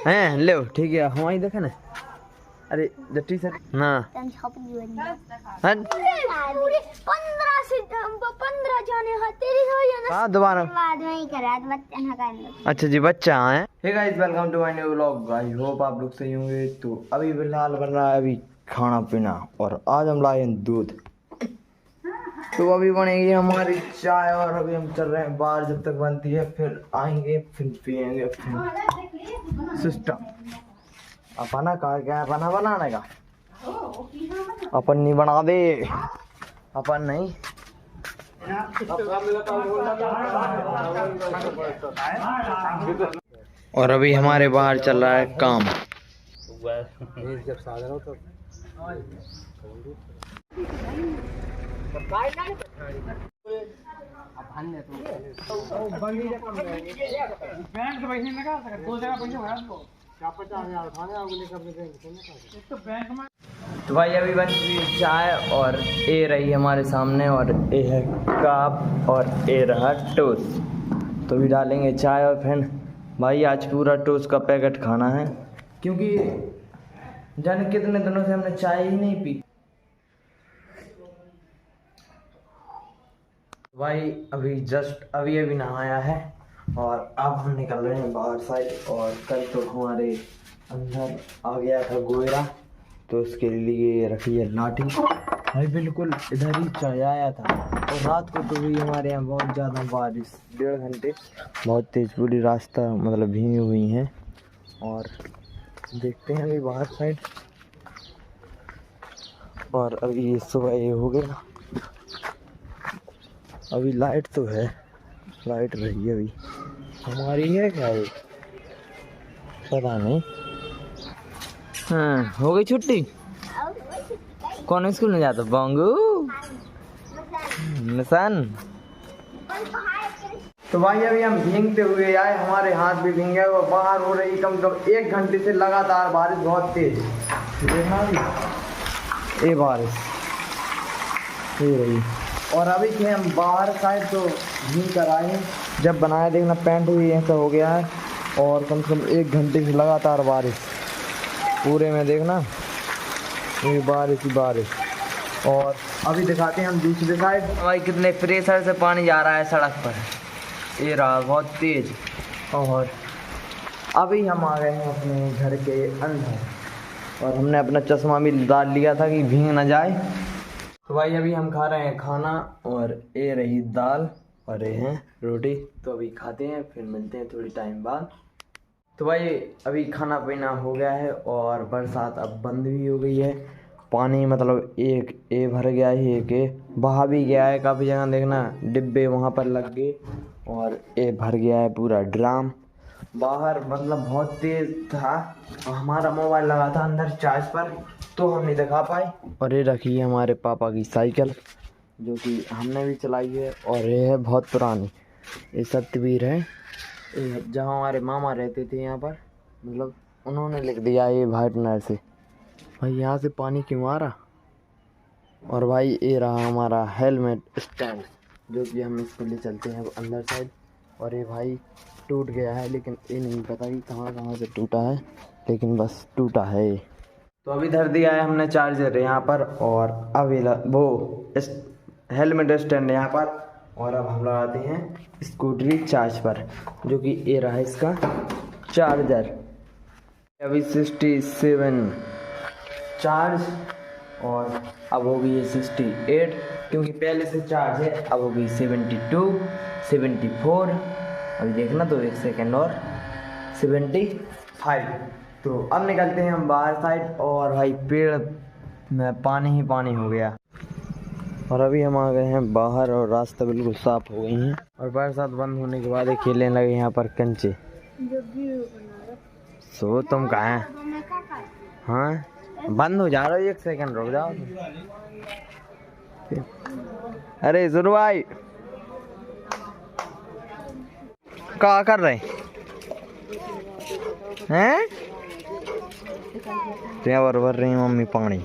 हैं ले ठीक है हमारी देखे ना। अरे जट्टी सर ना 15 से 15 जाने हैं तेरी हो या ना। हाँ दोबारा बाद में ही करा बच्चा ना करना। अच्छा जी बच्चा है। Hey guys welcome to my new vlog. I hope आप लोग सही होंगे। तो अभी फिलहाल बन रहा है अभी खाना पीना और आज हम लाए हैं दूध। तो अभी बनेगी हमारी चाय और अभी हम चल रहे हैं बाहर। जब तक बनती है फिर आएंगे फिर पियेंगे फिर सिस्टम अपना कहा क्या बना बनाने का अपन नहीं बना दे अपन नहीं। और अभी हमारे बाहर चल रहा है काम। तो भाई अभी बन गई चाय और ये रही हमारे सामने और ये है कप और ये रहा टोस्ट। तो भी डालेंगे चाय और फिर भाई आज पूरा टोस्ट का पैकेट खाना है क्योंकि जाने कितने दिनों से हमने चाय ही नहीं पी। भाई अभी जस्ट अभी नहाया है और अब हम निकल रहे हैं बाहर साइड। और कल तो हमारे अंदर आ गया था गोयरा तो उसके लिए रखी है लाठी। भाई बिल्कुल इधर ही चढ़ आया था और रात को तो भी हमारे यहाँ बहुत ज़्यादा बारिश 1.5 घंटे बहुत तेज़ पूरी रास्ता मतलब भीगी हुई हैं। और देखते हैं अभी बाहर साइड। और अभी ये सुबह ये हो गया। अभी लाइट तो है लाइट रही है अभी हमारी है क्या ये पता नहीं। हाँ हो गई छुट्टी। कौन स्कूल में जाता बंगू निशान। तो भाई अभी हम भीगते हुए आए हमारे हाथ भी भींगे और बाहर हो रही कम से कम 1 घंटे से लगातार बारिश बहुत तेज। देखना ये बारिश ये रही। और अभी थे हम बाहर साइड तो भीग कर आए हैं। जब बनाया देखना पैंट भी ऐसा हो गया है और कम से कम 1 घंटे से लगातार बारिश पूरे में देखना ये बारिश ही बारिश। और अभी दिखाते हैं हम दूसरे साइड। भाई कितने प्रेशर से पानी जा रहा है सड़क पर ये रहा बहुत तेज। और अभी हम आ गए हैं अपने घर के अंदर और हमने अपना चश्मा भी डाल लिया था कि भीग ना जाए। तो भाई अभी हम खा रहे हैं खाना और ये रही दाल और ये है रोटी। तो अभी खाते हैं फिर मिलते हैं थोड़ी टाइम बाद। तो भाई अभी खाना पीना हो गया है और बरसात अब बंद भी हो गई है। पानी मतलब एक ए भर गया है एक ए बहा भी गया है काफ़ी जगह देखना डिब्बे वहाँ पर लग गए और ए भर गया है पूरा ड्राम। बाहर मतलब बहुत तेज़ था और हमारा मोबाइल लगा था अंदर चार्ज पर तो हम नहीं दिखा पाए। और ये रखी है हमारे पापा की साइकिल जो कि हमने भी चलाई है और ये है बहुत पुरानी। ये सत्यवीर है जहाँ हमारे मामा रहते थे यहाँ पर मतलब उन्होंने लिख दिया ये वाइटनर से। भाई यहाँ से पानी क्यों आ रहा। और भाई ये रहा हमारा हेलमेट स्टैंड जो कि हम इसको ले चलते हैं अंदर साइड। और ये भाई टूट गया है लेकिन ये नहीं पता कि कहाँ से टूटा है लेकिन बस टूटा है ये। तो अभी धर दिया है हमने चार्जर यहाँ पर और अभी वो हेलमेट स्टैंड यहाँ पर। और अब हम लगाते हैं स्कूटरी चार्ज पर जो कि ये रहा इसका चार्जर। अभी 67 चार्ज और अब होगी ये 68 क्योंकि पहले से चार्ज है। अब होगी 72 74 अभी देखना तो 1 सेकेंड और 75। तो अब निकलते हैं हम बाहर साइड और भाई पेड़ में पानी ही पानी हो गया। और अभी हम आ गए हैं बाहर और रास्ता बिल्कुल साफ हो गई हैं। और बरसात बंद होने के बाद खेलने लगे यहाँ पर कंचे। सो तुम कहाँ हैं। हाँ बंद हो जा रहा है 1 सेकंड रुक जाओ। अरे जुरू भाई क्या कर रहे हैं। और भर रही मम्मी पानी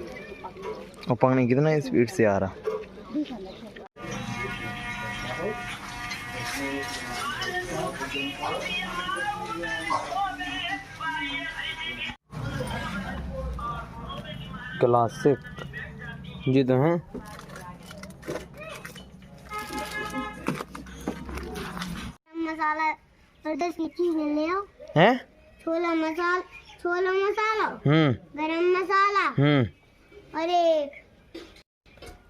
और पानी कितना स्पीड से आ रहा। क्लासिक जी तो हैं। मसाला और 10 की चीजें ले आओ। हैं? छोला मसाला गरम मसाला और एक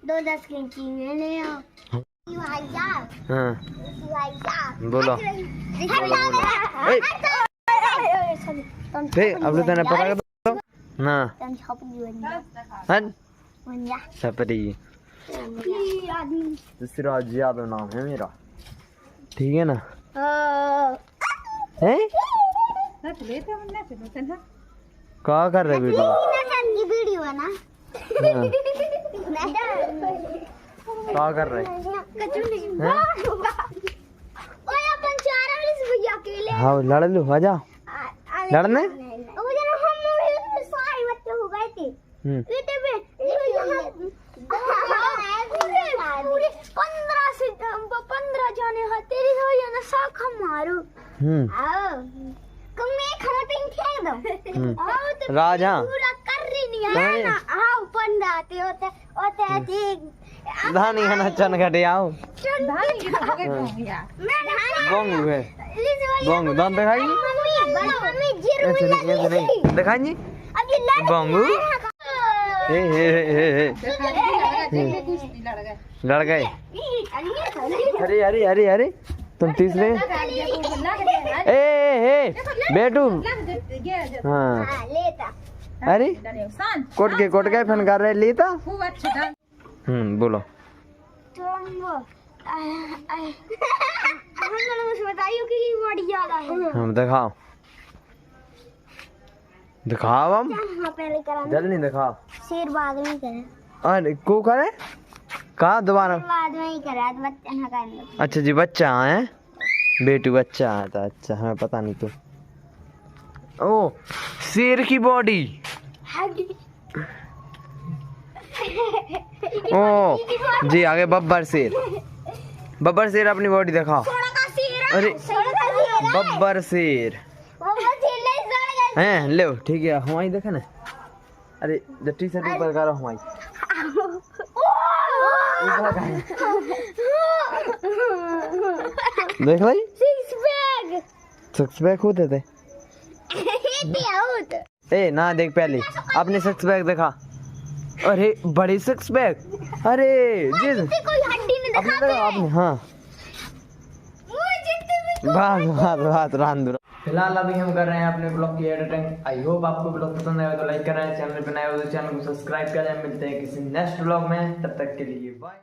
2-10 की चीजें ले आओ। भाई साहब हाँ भाई साहब बोलो। अब तो तने पता कर ना हन छपरी सिराज यादव नाम है मेरा, ठीक है ना? हैं क्या कर रहे वीडियो? की वीडियो है ना। क्या कर रहे? ओए अपन चार भैया अकेले। हाँ लड़ लो, आ जा लड़ने। सारे बच्चे हो गए थे पूरे 15 जाने हैं तेरी हो या ना साखा मारो। राजा पूरा कर रही नहीं है ना। आओ पंडाते होते ठीक धानी है ना चन घटे आओ गोंग है गोंग दान दिखाई ऐसे नहीं दिखाई गोंगू लड़ गए। अरे अरे अरे अरे तुम तीसरे ए बेटू। हाँ अरे कोट के फन कर रहे लेता। बोलो बताइयो कि बड़ी ज्यादा है। हम दिखाओ दिखाओ हम पहले करा जल्दी दिखाओ। शेर बाद में करे। अरे को करे कहा दोबारा बाद में ही करा बच्चा ना करने। अच्छा जी बच्चा है बेटू बच्चा है तो अच्छा हमें पता नहीं तो। ओ शेर की बॉडी। ओ जी आगे बब्बर शेर अपनी बॉडी दिखाओ। अरे बब्बर शेर हैं ले ठीक है हमारी देखा ना। अरे टी शर्ट ऊपर करो हमारी देख लाई सिक्स पैक होते थे। ए ना देख पहले अपने सिक्स पैक दिखा। अरे बड़ी सिक्स पैक। अरे जी कोई हड्डी नहीं अपने आपने हाँ बात रान। फिलहाल अभी हम कर रहे हैं अपने ब्लॉग की एडिटिंग। आई होप आपको ब्लॉग पसंद आया तो लाइक करें, चैनल पे नए हो तो चैनल को सब्सक्राइब करें। मिलते हैं किसी नेक्स्ट ब्लॉग में, तब तक के लिए बाय।